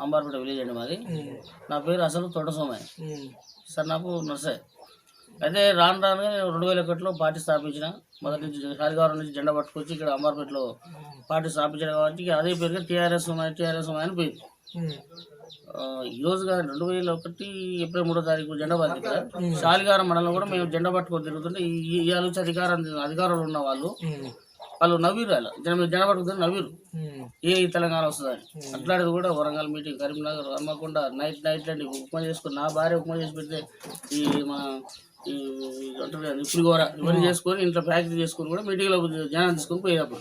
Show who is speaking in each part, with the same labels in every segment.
Speaker 1: Ambarpet village అండి మాది. నా పేరు అసలు తోట సోమయ్య సార్. నాకు నర్సే. అయితే రాను రానుగా నేను 2001లో పార్టీ స్థాపించిన. మొదటి నుంచి హరిగారం నుంచి జెండా పట్టుకొచ్చి ఇక్కడ అంబార్పేటలో పార్టీ స్థాపించిన కాబట్టి అదే పేరుగా టీఆర్ఎస్ సోమయ్య అని పోయింది. ఈరోజు కాదు 2001 ఏప్రిల్ 3వ తారీఖు జెండా పట్టిన శాలిగారం మండలం కూడా మేము జెండా పట్టుకొని తిరుగుతుంటే ఈ ఆలోచన అధికారంలో ఉన్న వాళ్ళు నవ్వురు. అలా జెండా పట్టుకుని నవ్వురు. ఏ తెలంగాణ వస్తుందని అట్లాంటిది కూడా వరంగల్ మీటింగ్, కరీంనగర్, హన్మకొండ నైట్ అండి ఉప్మా చేసుకుని నా భార్య ఉప్మా చేసి పెడితే ఈ మన పులిగోర ఇవన్నీ చేసుకొని ఇంట్లో ప్యాకెట్ చేసుకొని కూడా మీటింగ్లో జనాన్ని తీసుకొని పోయేటప్పుడు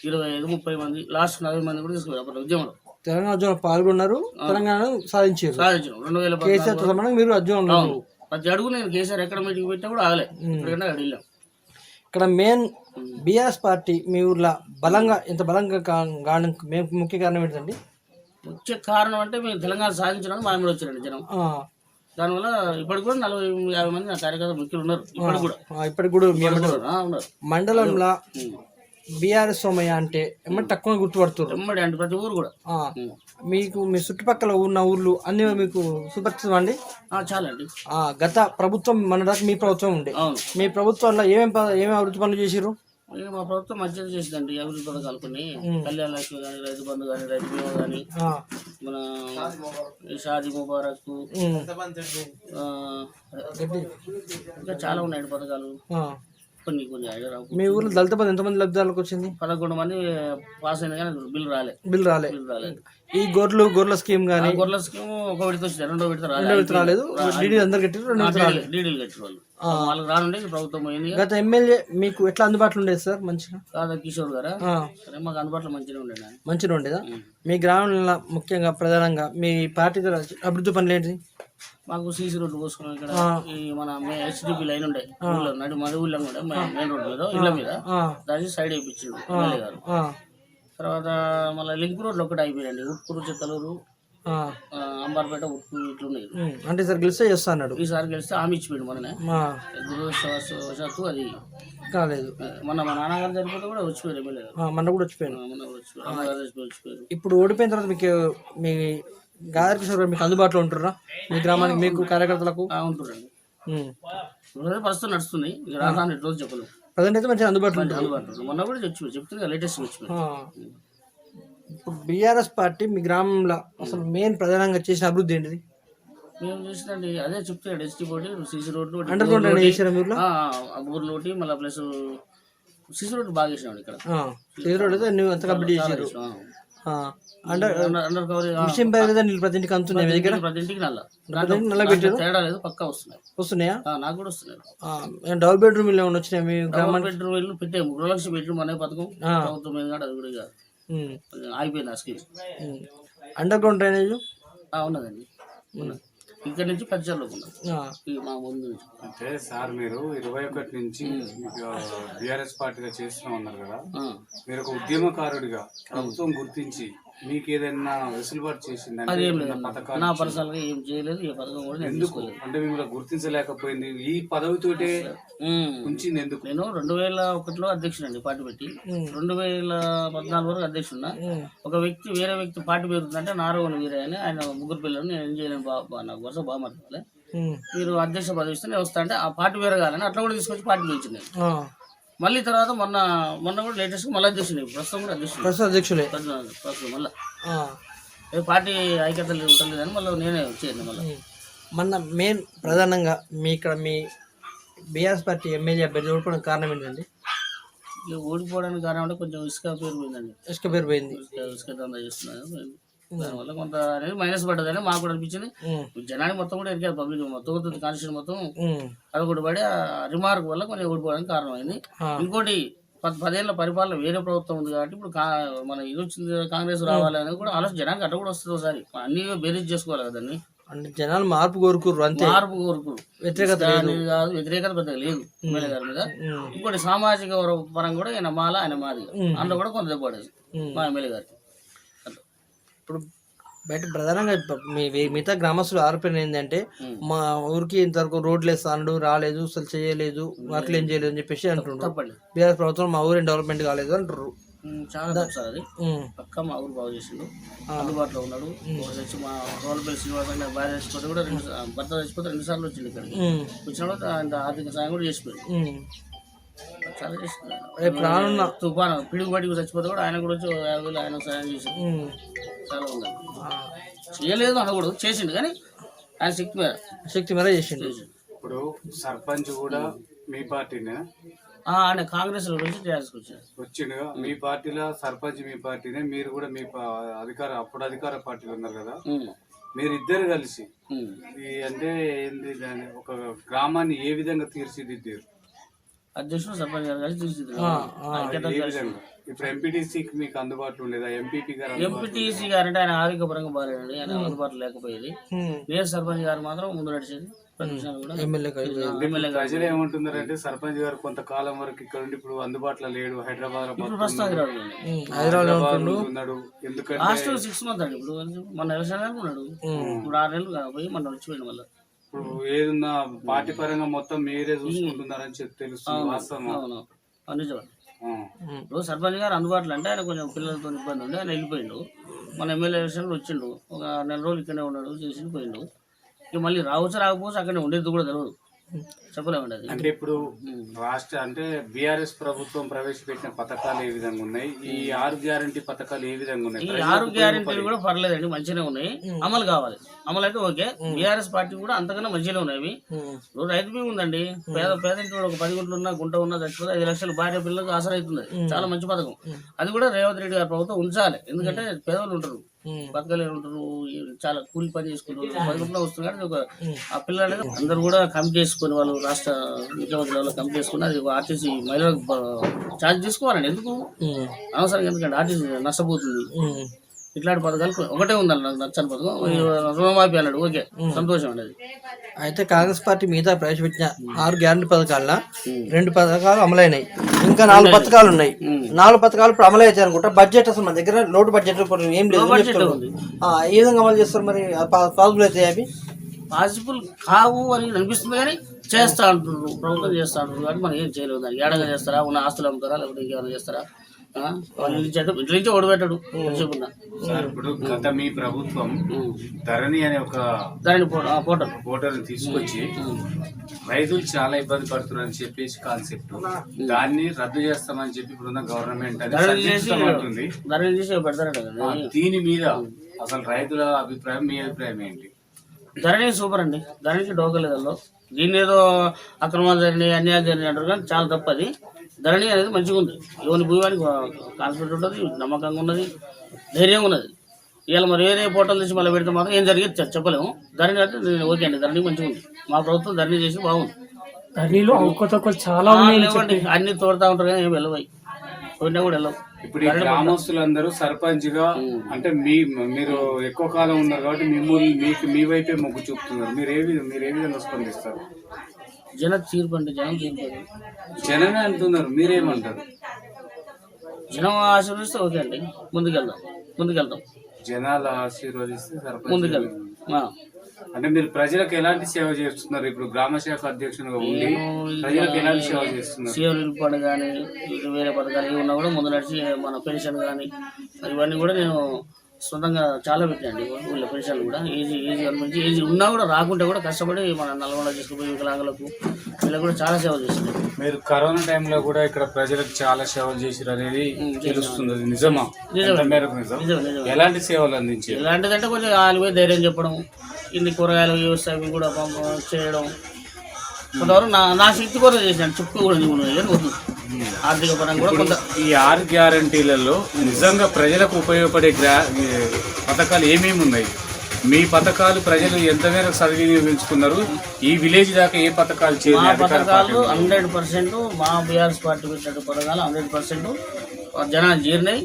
Speaker 1: 25-30 మంది, లాస్ట్ 40 మంది కూడా తీసుకుపోయారు. అప్పుడు ఉద్యమంలో
Speaker 2: తెలంగాణ ఉద్యమంలో పాల్గొన్నారు, తెలంగాణ సాధించారు. 2014
Speaker 1: ప్రతి అడుగు నేను కేసీఆర్ ఎక్కడ మీటింగ్ పెట్టినా కూడా ఆగలే. ఎక్కడికన్నా వెళ్ళాం.
Speaker 2: ఇక్కడ మెయిన్ బీఆర్ఎస్ పార్టీ మీ ఊర్లో బలంగా ఎంత బలంగా ముఖ్య కారణం ఏంటండి?
Speaker 1: ముఖ్య కారణం అంటే మేము తెలంగాణ సాధించడానికి మా మీద వచ్చారండి జనం. దానివల్ల ఇప్పటికి కూడా 40-50 మంది నా కార్యకర్తలు ముఖ్యులు ఉన్నారు.
Speaker 2: ఇప్పటికి కూడా ఉన్నారు. మండలంలో బీఆర్ఎస్ సోమయ్య అంటే ఎమ్మటి తక్కువ గుర్తుపడుతున్నారు
Speaker 1: అంటే ప్రతి ఊరు కూడా.
Speaker 2: మీకు మీ చుట్టుపక్కల ఉన్న ఊర్లు అన్ని మీకు సుపరిచితం అండి?
Speaker 1: చాలా అండి.
Speaker 2: గత ప్రభుత్వం మన దాకా మీ ప్రభుత్వం ఉండే, మీ ప్రభుత్వంలో ఏమేమి అభివృద్ధి పనులు చేసిరు?
Speaker 1: మా ప్రభుత్వం మంచిగా చేసిందండి. అభివృద్ధి పథకాలు కొన్ని, కళ్యాణ లక్ష్మి కానీ, రైతు బంధు కానీ, రైతు బీమా కానీ, మన షాదీ ముబారక్, ఇంకా చాలా ఉన్నాయండి పథకాలు. కొన్ని
Speaker 2: మీ ఊర్లో దళిత బంధు ఎంతమంది లబ్ధిదారులకు వచ్చింది?
Speaker 1: 11 మంది పాస్ అయినా కానీ బిల్లు రాలేదు.
Speaker 2: ఈ గొర్రెల స్కీమ్ కానీ
Speaker 1: గొర్రెల స్కీమ్ ఒక విడత వచ్చింది, రెండో విడత
Speaker 2: రాలేదు. డీడీలు అందరు కట్టారు,
Speaker 1: డీడీలు కట్టిన వాళ్ళకి రానుండే ప్రభుత్వం పోయింది.
Speaker 2: గత ఎమ్మెల్యే మీకు ఎట్లా అందుబాటులో ఉండేది సార్? మంచిగా
Speaker 1: కాదా కిషోర్ గారా? సరే, మాకు అందుబాటులో మంచిగా
Speaker 2: ఉండేదా? మీ గ్రామంలో ముఖ్యంగా ప్రధానంగా మీ పార్టీ అభివృద్ధి పనులు ఏంటి?
Speaker 1: మాకు సీసీ రోడ్లు పోసుకున్నాం. ఇక్కడ ఈ మన హెచ్డిపి లైన్ ఉండే మన ఊళ్ళో కూడా మెయిన్ రోడ్ మీద ఇళ్ళ మీద దాన్ని సైడ్ వేయించాడు ఎమ్మెల్యే గారు. తర్వాత మళ్ళీ లింక్ రోడ్లు ఒకటి అయిపోయాయండి. ఉట్కూరు, చిత్తలూరు, అంబార్పేట, ఉట్కూరు ఇట్లున్నాయి.
Speaker 2: అంటే సార్ గెలిస్తే చేస్తా అన్నాడు.
Speaker 1: ఈసారి గెలిస్తే హామీ ఇచ్చిపోయాడు మననే. దురదృష్టవశాత్తు అది
Speaker 2: కాలేదు.
Speaker 1: మన మా నాన్నగారు చనిపోతే కూడా వచ్చిపోయారు ఎమ్మెల్యే గారు.
Speaker 2: మొన్న కూడా వచ్చిపోయారు. ఇప్పుడు ఓడిపోయిన తర్వాత మీకు మీ గాదర్ కిషోర్ గారు మీకు అందుబాటులో ఉంటుర్రా? మీ గ్రామానికి మీకు కార్యకర్తలకు
Speaker 1: ఉంటున్నారండి. ప్రస్తుతం నడుస్తుంది. రోజు చెప్పలేదు.
Speaker 2: ప్రజెంట్ అయితే మంచిగా అందుబాటులో
Speaker 1: మొన్న కూడా చెప్తుంది లేటెస్ట్ వచ్చిపోయింది.
Speaker 2: ఇప్పుడు బీఆర్ఎస్ పార్టీ మీ గ్రామంలో అసలు మెయిన్ ప్రధానంగా చేసిన అభివృద్ధి ఏంటిది?
Speaker 1: మేము చేసిందండి అదే చెప్తాడు. హెచ్టీ పోటీ, సీసీ రోడ్లు, ఊర్లో మళ్ళీ ప్లస్ సీసీ రోడ్లు బాగా చేసినాడు. ఇక్కడ
Speaker 2: సీసీ రోడ్ అయితే నువ్వు ఎంత కంప్లీట్ చేశారు? మిషన్ పేరు కదా నీళ్ళు ప్రతి ఇంటికి అందుతున్నాయి.
Speaker 1: ప్రతి ఇంటికి
Speaker 2: నల్ల పెట్టారు,
Speaker 1: తేడా లేదు, పక్కా
Speaker 2: వస్తున్నాయా?
Speaker 1: నాకు కూడా వస్తున్నాయి.
Speaker 2: డబుల్ బెడ్రూమ్ ఇల్లు ఏమైనా వచ్చినాయి మీ గ్రామానికి?
Speaker 1: బెడ్రూమ్ ఇల్లు పెట్టాము. 2 లక్షల బెడ్రూమ్ అనే పథకం ప్రభుత్వం మీద అది కూడా అయిపోయింది. ఆ స్కీమ్
Speaker 2: అండర్ గ్రౌండ్ డ్రైనేజ్
Speaker 1: ఉన్నదండి. ఇక్కడ నుంచి పచ్చళ్ళకు మా ముందు నుంచి.
Speaker 3: అంటే సార్ మీరు 21 నుంచి బీఆర్ఎస్ పార్టీగా చేస్తూ ఉన్నారు కదా, మీరు ఒక ఉద్యమకారుడిగా ప్రభుత్వం గుర్తించి మీకు ఏదైనా వెసులుబాటు చేసిందంటే?
Speaker 1: నా పర్సనల్ గా ఏం చేయలేదు. ఏ పథకం కూడా
Speaker 3: ఎందుకు అంటే మిమ్మల్ని గుర్తించలేకపోయింది? ఈ పదవితోటే ఉంచింది ఎందుకు?
Speaker 1: నేను 2001లో అధ్యక్షుడండి పార్టీ పెట్టి. 2014 వరకు అధ్యక్షున్నా. ఒక వ్యక్తి వేరే వ్యక్తి పార్టీ పెరుగుతుందంటే నారవని వీరే అని ఆయన 3 పిల్లలు నేను ఏం చేయలేను నాకు వరుస బాగా మాట్లాడలే. మీరు అధ్యక్ష పదవి ఇస్తే నేను వస్తా అంటే ఆ పార్టీ వేరే కాదని అట్లా కూడా తీసుకొచ్చి పార్టీ పెంచింది. మళ్ళీ తర్వాత మొన్న కూడా లేటెస్ట్ మళ్ళీ అధ్యక్షుడు. ప్రస్తుతం కూడా అధ్యక్షుడే మళ్ళీ పార్టీ ఐక్యత ఉంటుంది అని మళ్ళీ నేనే వచ్చేయండి.
Speaker 2: మొన్న మెయిన్ ప్రధానంగా మీ ఇక్కడ మీ బీఆర్ఎస్ పార్టీ ఎమ్మెల్యే అభ్యర్థి ఓడిపోవడానికి కారణం ఏంటండి?
Speaker 1: ఓడిపోవడానికి కారణం అంటే కొంచెం ఇసుక పేరు పోయిందండి.
Speaker 2: ఇసుక
Speaker 1: దందా చేస్తున్నాను. దానివల్ల కొంత అనేది మైనస్ పడ్డదని మాకు కూడా అనిపించింది. జనానికి మొత్తం కూడా ఎరికారు. పబ్లిక్ మొత్తం కాన్స్టిట్యూషన్ మొత్తం అదొకటి పడి ఆ రిమార్క్ వల్ల కొంచెం ఓడిపోవడానికి కారణమైంది. ఇంకోటి 10 ఏళ్ళ పరిపాలన వేరే ప్రభుత్వం ఉంది కాబట్టి ఇప్పుడు మన ఇది వచ్చింది కాంగ్రెస్ రావాలి అనేది కూడా ఆలోచన జనానికి అట్ట కూడా వస్తుంది. ఒకసారి అన్ని బేరీజ్ చేసుకోవాలి కదండి.
Speaker 2: అంటే జనాలు మార్పు కోరుకురు, వ్యతిరేకత
Speaker 1: కాదు, వ్యతిరేకత పెద్దగా లేదు ఎమ్మెల్యే గారి మీద. ఇంకోటి సామాజిక పరంగా కూడా ఆయన మాల ఆయన మాది అందులో కూడా కొంత దెబ్బపడేది మా ఎమ్మెల్యే గారికి.
Speaker 2: ఇప్పుడు బయట ప్రధానంగా మిగతా గ్రామస్తులు ఆరోపణ ఏంటంటే మా ఊరికి ఇంతవరకు రోడ్లు వేస్తాడు రాలేదు, అసలు చేయలేదు, వర్క్లు ఏం చేయలేదు అని చెప్పేసి అంటుండ్రు. బీఆర్ఎస్ ప్రభుత్వం మా ఊరేం డెవలప్మెంట్ కాలేదు అంటారు.
Speaker 1: చాలా తప్పు సార్ అది. పక్క మా ఊరు బాగు చేసిండు, అందుబాటులో ఉన్నాడు. వచ్చి మా రోల్పల్లి శ్రీనివాస్ అంటే భార్య చచ్చిపోతే కూడా భర్త చచ్చిపోతే 2 సార్లు వచ్చింది ఇక్కడికి. వచ్చినప్పుడు ఆయన ఆర్థిక సాయం కూడా చేసిపోయింది. చాలా చేసింది. తుఫాను పిడుగు బడికి చచ్చిపోతే కూడా ఆయన కూడా వచ్చి 50,000 ఆయన సాయం చేసింది. చాలా ఉంది. చేయలేదు అనకూడదు, చేసిండు కానీ ఆయన శక్తి మీద చేసిండు.
Speaker 3: ఇప్పుడు సర్పంచ్ కూడా మీ పార్టీనే?
Speaker 1: ఆయన కాంగ్రెస్ లో
Speaker 3: వచ్చిండుగా. మీ పార్టీలో సర్పంచ్ మీ పార్టీనే, మీరు కూడా మీ అప్పుడు అధికార పార్టీలో ఉన్నారు కదా. మీరిద్దరు కలిసి అంటే ఏంది దాని ఒక గ్రామాన్ని ఏ విధంగా తీర్చిదిద్దారు?
Speaker 1: అధ్యక్షుడు సర్పంచ్ గారు కలిసి తీర్చిదిద్దారు.
Speaker 3: ఇప్పుడు ఎంపీటీసీకి మీకు అందుబాటులో ఉండేదా? ఎంపీపీ గారు?
Speaker 1: ఎంపీటీసీ గారు అంటే ఆయన ఆరోగ్యపరంగా బాగాలేదండి, ఆయన అందుబాటులో లేకపోయేది. నేను సర్పంచ్ గారు మాత్రం ముందు నడిచేది.
Speaker 3: ప్రజలు ఏమంటున్నారంటే సర్పంచ్ గారు కొంతకాలం వరకు ఇక్కడ ఉండి ఇప్పుడు అందుబాటులో లేడు, హైదరాబాద్ ఉన్నాడు. ఎందుకంటే
Speaker 1: లాస్ట్ 6 months అండి. ఇప్పుడు మన వ్యవసాయానికి ఉన్నాడు. ఇప్పుడు 6 నెలలు పోయి మన వచ్చిపోయింది. మళ్ళీ
Speaker 3: ఇప్పుడు ఏదన్నా పార్టీ పరంగా మొత్తం మీరే చూసుకుంటున్నారని చెప్పి తెలుస్తుంది. వాస్తవం
Speaker 1: నిజం. ఇప్పుడు సర్పంచ్ గారు అందుబాటులో అంటే ఆయన కొంచెం పిల్లలతో ఇబ్బంది ఉంది, ఆయన వెళ్ళిపోయిండు. మన ఎమ్మెల్యే విషయంలో వచ్చిండు, ఒక 4 రోజులు ఇక్కడే ఉన్నాడు, చేసి పోయిండు. ఇక మళ్ళీ రావచ్చు రాకపోవచ్చు, అక్కడనే ఉండేది కూడా తెలియదు, చెప్పలేమండి అది.
Speaker 3: అంటే ఇప్పుడు రాష్ట్ర అంటే బీఆర్ఎస్ ప్రభుత్వం ప్రవేశపెట్టిన పథకాలు ఏ విధంగా ఉన్నాయి? ఈ 6 గ్యారంటీ పథకాలు ఏ విధంగా ఉన్నాయి?
Speaker 1: ఈ 6 గ్యారంటీలు కూడా పర్లేదండి, మంచిగానే ఉన్నాయి. అమలు కావాలి. అమలు అయితే ఓకే. బీఆర్ఎస్ పార్టీ కూడా అంతకన్నా మంచిగానే ఉన్నాయి. ఇప్పుడు రైతు బీమా ఉందండి. పేదంటి ఒక 10 గుంటలు ఉన్నా గుంట ఉన్నా చచ్చిపోతే 5 లక్షలు భార్య పిల్లలకు ఆసరా అవుతుంది. చాలా మంచి పథకం. అది కూడా రేవంత్ రెడ్డి గారి ప్రభుత్వం ఉంచాలి. ఎందుకంటే పేదలు ఉంటారు, బతకలేరు ఉంటారు, చాలా కూలి పని చేసుకుంటారు. 10 గుంటలు వస్తుంది కానీ ఆ పిల్లలు అందరూ కూడా కమిటీ చేసుకుని వాళ్ళు రాష్ట్ర ముఖ్యమంత్రి వాళ్ళు కమిటీ చేసుకుని అది ఆర్టీసీ మహిళలకు ఛార్జ్ తీసుకోవాలండి. ఎందుకు అనవసరంగా? ఎందుకంటే ఆర్టీసీ నష్టపోతుంది. ఇట్లాంటి పథకాలు ఒకటే ఉందండి నాకు నచ్చని పథకం, రుణమాఫీ అన్నాడు. ఓకే, సంతోషం అండి.
Speaker 2: అయితే కాంగ్రెస్ పార్టీ మిగతా ప్రవేశపెట్టిన 6 గ్యారంటీ పథకాల్లో 2 పథకాలు అమలైనాయి, ఇంకా 4 పథకాలు ఉన్నాయి. 4 పథకాలు ఇప్పుడు అమలు అవుతాయి అనుకుంటా. బడ్జెట్ అసలు మన దగ్గర లోటు బడ్జెట్ ఏం లేదు. ఏ విధంగా అమలు చేస్తారు మరి? పాసిబుల్ అవుతాయి? అవి
Speaker 1: పాసిబుల్ కావు అని అనిపిస్తుంది కానీ చేస్తా అంటున్నారు, ప్రభుత్వం చేస్తా అంటున్నారు కానీ మనం ఏం చేయలేదు. దానికి ఏడగా చేస్తారా, ఉన్న ఆస్తులు అమ్ముతారా, లేకపోతే ఇంకేమైనా చేస్తారా? ఇంటి నుంచి ఓడిపెట్టాడు.
Speaker 3: ఇప్పుడు గత మీ ప్రభుత్వం ధరణి అనే ఒక పోర్టల్ తీసుకొచ్చి రైతులు చాలా ఇబ్బంది పడుతున్నారని చెప్పేసి కాన్సెప్ట్, దాన్ని రద్దు చేస్తామని చెప్పి ఇప్పుడున్న గవర్నమెంట్ అంటుంది. దీని మీద అసలు రైతుల అభిప్రాయం, మీ అభిప్రాయం ఏంటి?
Speaker 1: ధరణి సూపర్ అండి. ధరణికి డోకలేదల్లో దీన్ని ఏదో అక్రమాలు జరిగినాయి, అన్యాయాలు జరిగినాయి అంటారు కానీ చాలా తప్పది. ధరణి అనేది మంచిగా ఉంది. ఎవరి భూమికి కాన్ఫిడెంట్ ఉంటుంది, నమ్మకంగా ఉన్నది, ధైర్యంగా ఉన్నది. ఇవాళ మరి వేరే పోటలు తెచ్చి మళ్ళీ పెడితే మాత్రం ఏం జరిగేది చెప్పలేము. ధరణి అంటే ఓకే అండి, ధరణి మంచిగా ఉంది. మా ప్రభుత్వం ధరణి చేసి బాగుంది.
Speaker 4: ధరణిలో అవకతవకలు చాలా
Speaker 1: లేవండి, అన్ని తోడుతా ఉంటారు కానీ ఏం వెళ్ళవాయి, తోడినా కూడా వెళ్ళవు.
Speaker 3: ఇప్పుడు ఈ గ్రామస్తులందరూ సర్పంచ్ గా అంటే మీరు ఎక్కువ కాలం ఉన్నారు కాబట్టి మిమ్మల్ని మీ వైపే మొగ్గు చూపుతున్నారు. మీరు ఏ విధంగా స్పందిస్తారు?
Speaker 1: జనం తీర్పు అండి, జనం తీర్పు.
Speaker 3: జనమే అంటున్నారు, మీరేమంటారు?
Speaker 1: జనం ఆశీర్వదిస్తే ఓకే అండి, ముందుకెళ్తాం.
Speaker 3: జనాలు ఆశీర్వదిస్తే సర్పంచ్
Speaker 1: ముందుకెళ్తాం.
Speaker 3: అంటే మీరు ప్రజలకు ఎలాంటి సేవ చేస్తున్నారు? ఇప్పుడు గ్రామ శాఖ అధ్యక్షునిగా ఉండి ప్రజలకు ఎలాంటి సేవ చేస్తున్నారు?
Speaker 1: సేవలు పని కానీ వేరే పథకాలు ఏమి ఉన్నా కూడా ముందు నడిచి మన పెన్షన్ కానీ ఇవన్నీ కూడా నేను సొంతంగా చాలా పెట్టండి. ఊళ్ళో పెన్షన్లు కూడా ఏజీ నుంచి ఏజీ ఉన్నా కూడా రాకుంటే కూడా కష్టపడి మన నల్గొండ చేసుకుపోయి వికలాంగులకు వీళ్ళకి కూడా చాలా సేవలు చేస్తున్నారు.
Speaker 3: మీరు కరోనా టైంలో కూడా ఇక్కడ ప్రజలకు చాలా సేవలు చేసారు అనేది తెలుస్తుంది, నిజమా? ఎలాంటి సేవలు అందించారు?
Speaker 1: ఎలాంటిదంటే కొంచెం వాళ్ళకి ధైర్యం చెప్పడం, ఇన్ని కూరగాయల వ్యవసాయం కూడా చేయడం, కొంతవరకు నా శక్తి కూడా చేశాను. చుట్టూ కూడా ఆర్థిక పరంగా కూడా కొంత.
Speaker 3: ఈ 6 గ్యారంటీలలో నిజంగా ప్రజలకు ఉపయోగపడే పథకాలు ఏమేమి ఉన్నాయి? మీ పథకాలు ప్రజలు ఎంత మేరకు సద్వినియోగించుకున్నారు? ఈ విలేజ్ దాకా ఏ పథకాలు
Speaker 1: పథకాలు 100% మా బీఆర్ఎస్ పార్టీ పెట్టిన పథకాలు 100% జనాలు చేరినాయి.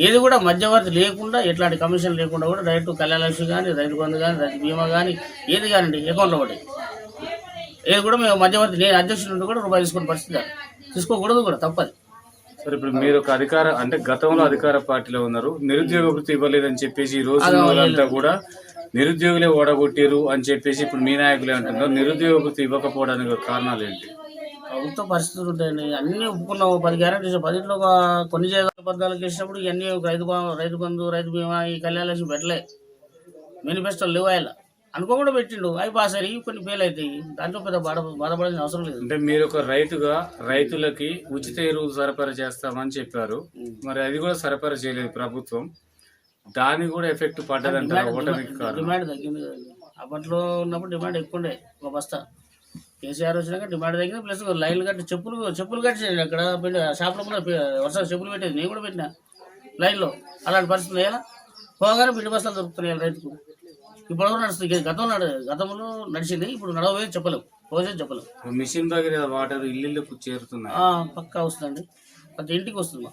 Speaker 1: ఏది కూడా మధ్యవర్తి లేకుండా, ఎట్లాంటి కమిషన్ లేకుండా కూడా డైరెక్ట్ కళ్యాణలక్ష్మి కానీ, రైతు బంధు కానీ, రైతు బీమా కానీ ఏది కానివ్వండి అకౌంట్లో పడ్డాయి. ఏది కూడా మేము మధ్యవర్తి, నేను అధ్యక్షుడి నుండి కూడా రూపాయి తీసుకునే పరిస్థితి తీసుకోకూడదు కూడా, తప్పది.
Speaker 3: సరే, ఇప్పుడు మీరు ఒక అంటే గతంలో అధికార పార్టీలో ఉన్నారు, నిరుద్యోగ వృత్తి ఇవ్వలేదని చెప్పేసి ఈ రోజు కూడా నిరుద్యోగులే ఓడగొట్టారు అని చెప్పేసి ఇప్పుడు మీ నాయకులే అంటున్నారు. నిరుద్యోగ వృత్తి ఇవ్వకపోవడానికి కారణాలు ఏంటి?
Speaker 1: ప్రభుత్వ పరిస్థితులు ఉంటాయండి. అన్ని ఒప్పుకున్నాము, 10 గ్యారెంటీస్, 10లో కొన్ని చేయగల పథకాలకు వేసినప్పుడు ఇవన్నీ రైతు బంధు, రైతు బీమా, ఈ కళ్యాణ లక్ష్మి పెట్టలే, మేనిఫెస్టోలు లేవు. ఆయన అనుకోకుండా పెట్టిండు, అవి పాస్ అయ్యి కొన్ని ఫెయిల్ అవుతాయి. దాంట్లో పెద్ద బాధపడాల్సిన అవసరం లేదు.
Speaker 3: అంటే మీరు ఒక రైతుగా రైతులకి ఉచిత ఎరువులు సరఫరా చేస్తామని చెప్పారు, మరి అది కూడా సరఫరా చేయలేదు ప్రభుత్వం. దానికి కూడా ఎఫెక్ట్ పడ్డదంటారు ఓటమికి కారణం.
Speaker 1: డిమాండ్ తగ్గింది కదండి. అప్పట్లో ఉన్నప్పుడు డిమాండ్ ఎక్కువ ఉండే, ఒక బస్తా. కేసీఆర్ వచ్చినాక డిమాండ్ తగ్గింది. ప్లస్ లైన్లు కట్టి చెప్పులు కట్టేది అక్కడ షాప్లో కూడా వర్షాలు చెప్పులు పెట్టేది, నేను కూడా పెట్టినా లైన్లో. అలాంటి పరిస్థితులు ఎలా పోగానే పిండి బస్తాలు దొరుకుతున్నాయి రైతుకు. ఇప్పుడు నడుస్తుంది, గతంలో నడిచింది, ఇప్పుడు నడవే చెప్పలేము, పోసే చెప్పలేము.
Speaker 3: మిషన్ దగ్గర వాటర్ ఇల్లుకు చేరుతున్నాయి,
Speaker 1: పక్కా వస్తుందండి, ప్రతి ఇంటికి వస్తుంది.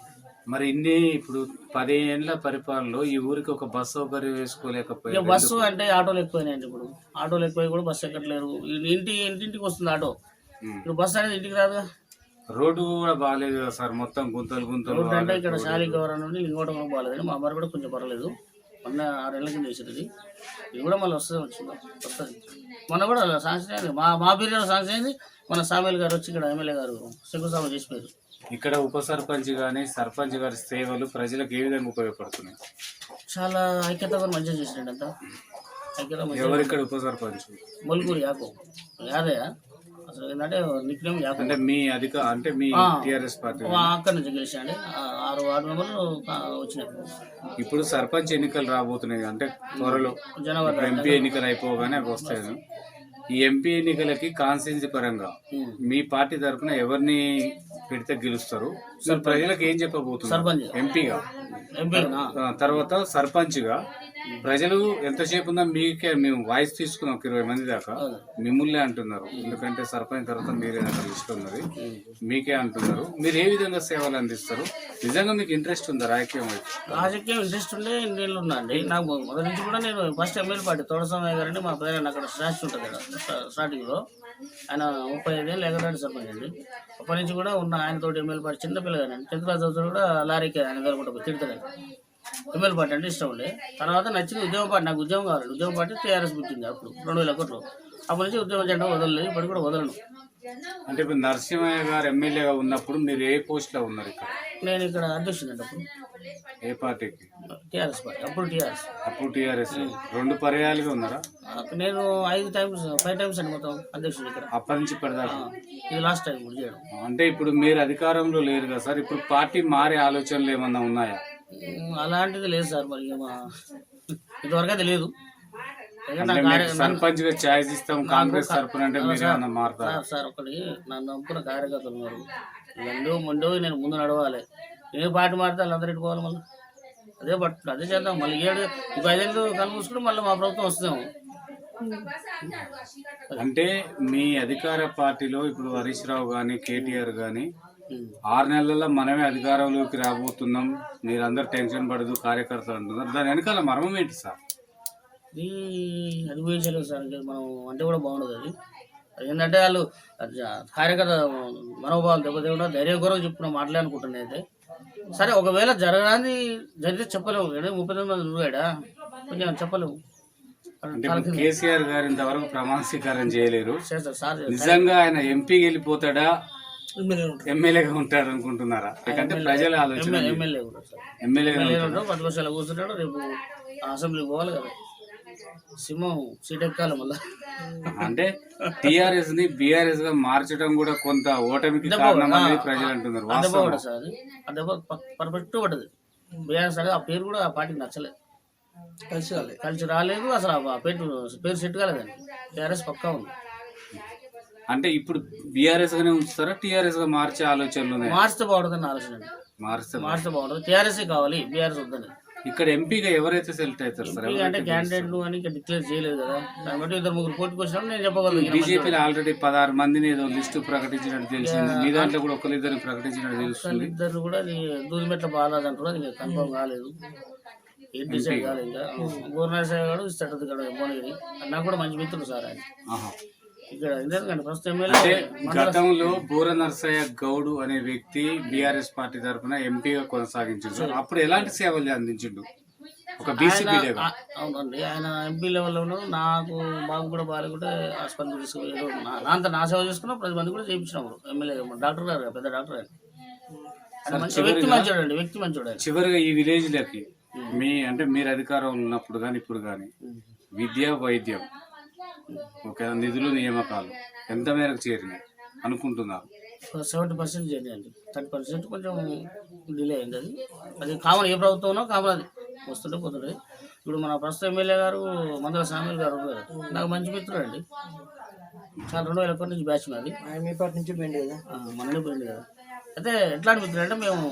Speaker 3: మరి ఇన్ని ఇప్పుడు 10 ఏళ్ల పరిపాలనలో ఈ ఊరికి ఒక బస్సు సౌకర్యం వేసుకోలేకపోయారు.
Speaker 1: బస్సు అంటే ఆటోలు ఎక్కువైనాయండి. ఇప్పుడు ఆటోలు ఎక్కువై కూడా బస్సు ఎక్కట్లేరు. ఇంటింటికి వస్తుంది ఆటో, ఇప్పుడు బస్సు అనేది ఇంటికి రాదు.
Speaker 3: రోడ్డు కూడా బాగాలేదు కదా సార్, మొత్తం గుంతలు
Speaker 1: రోడ్డు అంటే ఇక్కడ శాలిగవరం నుండి లింగోటం కూడా బాగాలేదు. మా అమ్మారు కూడా కొంచెం పర్వాలేదు, మొన్న 6 ఏళ్ళ కింద వేసేది. ఇది కూడా మళ్ళీ వస్తుంది. మొన్న కూడా శాంక్షన్ అయింది, మా పీరియడ్లో శాంక్షన్ అయింది. మన సామేల్ గారు వచ్చి ఇక్కడ ఎమ్మెల్యే గారు శంకుస్థాపన చేసిపోయారు.
Speaker 3: ఇక్కడ ఉప సర్పంచ్ గానీ సర్పంచ్ గారి సేవలు ప్రజలకు ఏ విధంగా ఉపయోగపడుతున్నాయి?
Speaker 1: చాలా ఐక్యత మంచిగా చేసినట్టు అంతా ఐక్యత.
Speaker 3: ఎవరు ఇక్కడ ఉప సర్పంచ్?
Speaker 1: మొలుకూరు యాదయ్య. అసలు ఏంటంటే నిక్నేమ్ యాకో.
Speaker 3: అంటే మీ టిఆర్ఎస్ పార్టీ
Speaker 1: అక్కడి నుంచి గెలిచాండి. 6 వార్డు మెంబర్లు వచ్చినాయి.
Speaker 3: ఇప్పుడు సర్పంచ్ ఎన్నికలు రాబోతున్నాయి, అంటే త్వరలో
Speaker 1: జనవరి
Speaker 3: ఎంపీ ఎన్నికలు అయిపోగానే అవి వస్తాయి. ఈ ఎంపీ ఎన్నికలకి కాన్స్టిట్యున్సీ పరంగా మీ పార్టీ తరఫున ఎవరిని పెడితే గెలుస్తారు? ప్రజలకు ఏం చెప్పబోతున్నారు?
Speaker 1: సర్పంచ్
Speaker 3: ఎంపీగా, తర్వాత సర్పంచ్ గా ప్రజలు ఎంతసేపు ఉందా మీకే మేము వాయిస్ తీసుకున్నాం 20 మంది దాకా, మిమ్మల్నే అంటున్నారు. ఎందుకంటే సర్పంచ్ తర్వాత మీరే లిస్ట్ ఉన్నది, మీకే అంటున్నారు. మీరు ఏ విధంగా సేవలు అందిస్తారు? నిజంగా మీకు ఇంట్రెస్ట్ ఉందా రాజకీయం?
Speaker 1: రాజకీయం ఇంట్రెస్ట్ ఉండే నీళ్ళు ఉన్నా అండి. నాకు మొదటి నుంచి కూడా నేను ఫస్ట్ ఎమ్మెల్యే పార్టీ తోడసమయ్య గారండి మా పేరు అక్కడ స్టాచ్యూ ఉంటుంది కదా స్టార్టింగ్లో. ఆయన 35 ఏళ్ళు ఎగరాడు సర్పంచ్ అండి. అప్పటి నుంచి కూడా ఉన్న ఆయనతోటి ఎమ్మెల్యే పార్టీ చిన్నపిల్లగానండి. 10th క్లాస్ చదువుతాడు కూడా లారీకి ఆయన దగ్గర కూడా తిడతాడు. ఎమ్మెల్యే పార్టీ అంటే ఇష్టం ఉండే. తర్వాత నచ్చింది ఉద్యమ పార్టీ, నాకు ఉద్యమం కావాలి. ఉద్యమ పార్టీ టీఆర్ఎస్ పుట్టింది అప్పుడు 2001లో. అప్పటి నుంచి ఉద్యమ జెండా వదలలేదు, ఇప్పటికి కూడా వదలను.
Speaker 3: అంటే ఇప్పుడు నరసింహయ్య గారు ఎమ్మెల్యేగా ఉన్నప్పుడు మీరు ఏ పోస్ట్ లో ఉన్నారు ఇక్కడ?
Speaker 1: నేను ఇక్కడ అధ్యక్షుడు అండి. అప్పుడు
Speaker 3: ఏ పార్టీకి?
Speaker 1: TRS party. అప్పుడు
Speaker 3: టీఆర్ఎస్ 2 పర్యాలుగా ఉన్నారా?
Speaker 1: నేను 5 టైమ్స్ అండి మొత్తం అధ్యక్షుడు ఇక్కడ.
Speaker 3: అప్పటి నుంచి ఇప్పటిదాకా
Speaker 1: ఇది లాస్ట్ టైం కూడా చేయడం.
Speaker 3: అంటే ఇప్పుడు మీరు అధికారంలో లేరు కదా సార్, ఇప్పుడు పార్టీ మారే ఆలోచనలు ఏమన్నా ఉన్నాయా?
Speaker 1: అలాంటిది లేదు సార్, మరి ఇదివరకు అయితే లేదు.
Speaker 3: సర్పంచ్ గా ఛాయిస్ ఇస్తాం కాంగ్రెస్ తరఫున అంటే మీరు మారుతారు
Speaker 1: సార్? ఒకటి నన్ను నమ్ముకున్న కార్యకర్తలు ఉన్నారు, మొండో నేను ముందు నడవాలి. ఏ పార్టీ మారితే వాళ్ళందరూ ఇట్టుకోవాలి. మళ్ళీ అదే చేద్దాం. మళ్ళీ 5 ఏళ్ళు కలుపుకుంటే మళ్ళీ మా ప్రభుత్వం వస్తాము.
Speaker 3: అంటే మీ అధికార పార్టీలో ఇప్పుడు హరీష్ రావు గాని కేటీఆర్ గాని 6 నెలల్లో మనమే అధికారంలోకి రాబోతున్నాం, మీరందరూ టెన్షన్ పడదు కార్యకర్తలు అంటున్నారు. దాని వెనకాల మర్మం ఏంటి సార్?
Speaker 1: అది అనుభవించలేదు సార్. మనం అంటే కూడా బాగుండదు. అది ఏంటంటే వాళ్ళు కార్యకర్త మనోభావాలు దెబ్బతేకుండా ధైర్యం కొరకు చెప్పుకున్న మాటలే అనుకుంటున్నాయి. అయితే సరే, ఒకవేళ జరగడానికి జరిగితే చెప్పలేము. 39 మంది ఉన్నాడా, కొంచెం చెప్పలేము.
Speaker 3: కేసీఆర్ గారు ఇంతవరకు ప్రమాణ స్వీకారం చేయలేరు.
Speaker 1: సార్
Speaker 3: నిజంగా ఆయన ఎంపీ వెళ్ళిపోతాడా, ఎమ్మెల్యేగా ఉంటాడు అనుకుంటున్నారా? ఎందుకంటే ప్రజల ఆలోచన
Speaker 1: ఎమ్మెల్యే కూడా సార్,
Speaker 3: ఎమ్మెల్యేగా
Speaker 1: 10 వర్షాలు కూర్చుంటాడు. రేపు అసెంబ్లీకి పోవాలి కదా, సింహం సీట్ ఎక్కాలి మళ్ళా.
Speaker 3: అంటే టిఆర్ఎస్ ని బిఆర్ఎస్ గా మార్చడం కూడా కొంత ఓటమికి కారణం అనేది ప్రజలు అంటున్నారు.
Speaker 1: సార్ అది పర్ఫెక్ట్ పడ్డది. బిఆర్ఎస్ అనేది ఆ పేరు కూడా ఆ పార్టీకి నచ్చలేదు, కలిసి రాలేదు. అసలు ఆ పేరు సెట్ కాలేదండి. టిఆర్ఎస్ పక్కా ఉంది.
Speaker 3: అంటే ఇప్పుడు బిఆర్ఎస్ గానే ఉంచుతారా, టిఆర్ఎస్ గా మార్చే ఆలోచనలు?
Speaker 1: మార్చితే బాగుంటుందని ఆలోచన అండి. మార్చితే బాగుంటుంది. టిఆర్ఎస్ కావాలి, బిఆర్ఎస్ వద్దని.
Speaker 3: ఇక్కడ ఎంపీగా ఎవరైతే సెలెక్ట్ అవుతారు సార్?
Speaker 1: అంటే క్యాండిడేట్లు అని డిక్లేర్ చేయలేదు కదా, దాన్ని బట్టి 2-3 పోటీకి వచ్చినప్పుడు నేను చెప్పగలను.
Speaker 3: బీజేపీ ఆల్రెడీ 16 మందిని ఏదో లిస్టు ప్రకటించినట్టు తెలిసింది, మీ దాంట్లో కూడా 1-2 ప్రకటించినట్టు తెలుస్తుంది.
Speaker 1: 2 కూడా దూదిమెట్ల బాలాజ్ అంటారు, అది కన్ఫర్మ్ కాలేదు, ఏం డిసైడ్ కాలేదు. ఇంకా గోర్నర్సాయి గారు ఇస్తాడు ఇక్కడ భువనగిరి, నాకు కూడా మంచి మిత్రులు సార్ ఆయన. ఇక్కడ ఎందుకంటే ఫస్ట్ ఎమ్మెల్యే
Speaker 3: గతంలో బూర నరసయ్య గౌడ్ అనే వ్యక్తి బీఆర్ఎస్ పార్టీ తరఫున ఎంపీగా కొనసాగించారు సార్. అప్పుడు ఎలాంటి సేవలు అందించిండు? ఒక బీసీ బిడ్డగా
Speaker 1: అవునండి, ఆయన ఎంపీ లెవెల్లో ఉన్నాడు. నాకు బాబు కూడా బాగాలేకుంటే హాస్పిటల్ తీసుకుపోయారు. నా సేవ చేసుకున్నా 10 మంది కూడా చేయించినాము. ఎమ్మెల్యే డాక్టర్ గారు, పెద్ద డాక్టర్ ఆయన. ఆయన మంచి వ్యక్తి మంచోడండి, వ్యక్తి మంచోడు ఆయన.
Speaker 3: చివరిగా ఈ విలేజ్లకి అంటే మీరు అధికారం ఉన్నప్పుడు కానీ ఇప్పుడు కానీ విద్య వైద్యం ఒక నిధులు నియామకాలు ఎంత మేరకు చేరినాయి అనుకుంటున్నారు?
Speaker 1: 70% చేయండి, 30% కొంచెం డిలే అయింది. అది కామన్, ఏ ప్రభుత్వం ఉన్నా కామన్, అది వస్తుంటే పోతుండే. ఇప్పుడు మన ప్రస్తుత ఎమ్మెల్యే గారు మందల సామీల్ గారు ఉన్నారు. నాకు మంచి మిత్రుడు అండి, చాలా 2001 నుంచి బ్యాచ్ మాది.
Speaker 2: ఆయన మీ పార్టీ నుంచి పోయింది కదా.
Speaker 1: మననే పోయింది కదా. అయితే ఎట్లాంటి మిత్రుడు అంటే మేము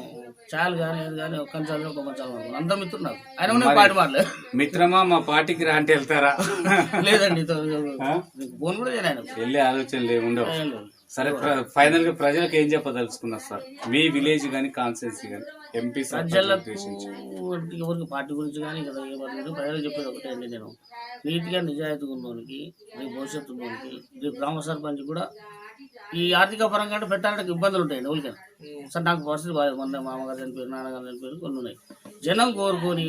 Speaker 1: చాలు కానీ ఏది కానీ ఒక కంచాలు ఒక మంచాలు అంత మిత్రుడు నాకు. ఆయన కూడా పాటి మాడలేదు.
Speaker 3: మిత్రమా మా పార్టీకి రా అంటే వెళ్తారా?
Speaker 1: లేదండి, ఫోన్ కూడా చేయను ఆయన.
Speaker 3: వెళ్ళే ఆలోచనలు ఏముండవు. సరే, ఫైనల్ గా ప్రజలకు ఏం చెప్పదలుచుకున్నారు సార్? మీ విలేజ్ కానీ కాన్స్టిట్యున్సీ కానీ ఎంపీ
Speaker 1: ప్రజలకు ఎవరికి పార్టీ గురించి కానీ ఇక్కడ ఏ పార్టీ గురించి ప్రజలకు చెప్పేది ఒకటే అండి. నేను నీట్గా నిజాయితీగా ఉన్నోనికి, రేపు భవిష్యత్తు ఉన్నోనికి, రేపు గ్రామ సర్పంచ్ కూడా ఈ ఆర్థిక పరంగా అంటే పెట్టాలంటే ఇబ్బందులు ఉంటాయండి ఎవరికైనా. సార్ నాకు పరిస్థితి బాగాలేదు, మన మామగారు చనిపోయారు, నాన్నగారు చనిపోయారు, కొన్ని ఉన్నాయి. జనం కోరుకొని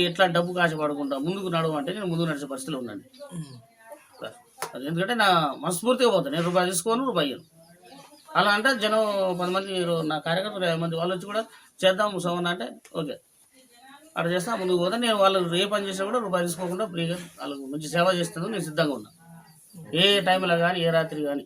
Speaker 1: ఎట్లా డబ్బు కాశపడకుండా ముందుకు నడవంటే నేను ముందుకు నడిచే పరిస్థితిలో ఉండండి. అది ఎందుకంటే నా మనస్ఫూర్తిగా పోతాను. నేను రూపాయి తీసుకోను, రూపాయి ఇయ్యను. అలా అంటే జనం 10 మంది నా కార్యకర్తలు 50 మంది వాళ్ళు వచ్చి కూడా చేద్దాం సోమన్న అంటే ఓకే అక్కడ చేస్తా, ముందుకు పోతే నేను వాళ్ళు ఏ పని చేసినా కూడా రూపాయి తీసుకోకుండా ఫ్రీగా వాళ్ళకు మంచి సేవ చేస్తాను. నేను సిద్ధంగా ఉన్నా, ఏ టైంలో కానీ ఏ రాత్రి కానీ.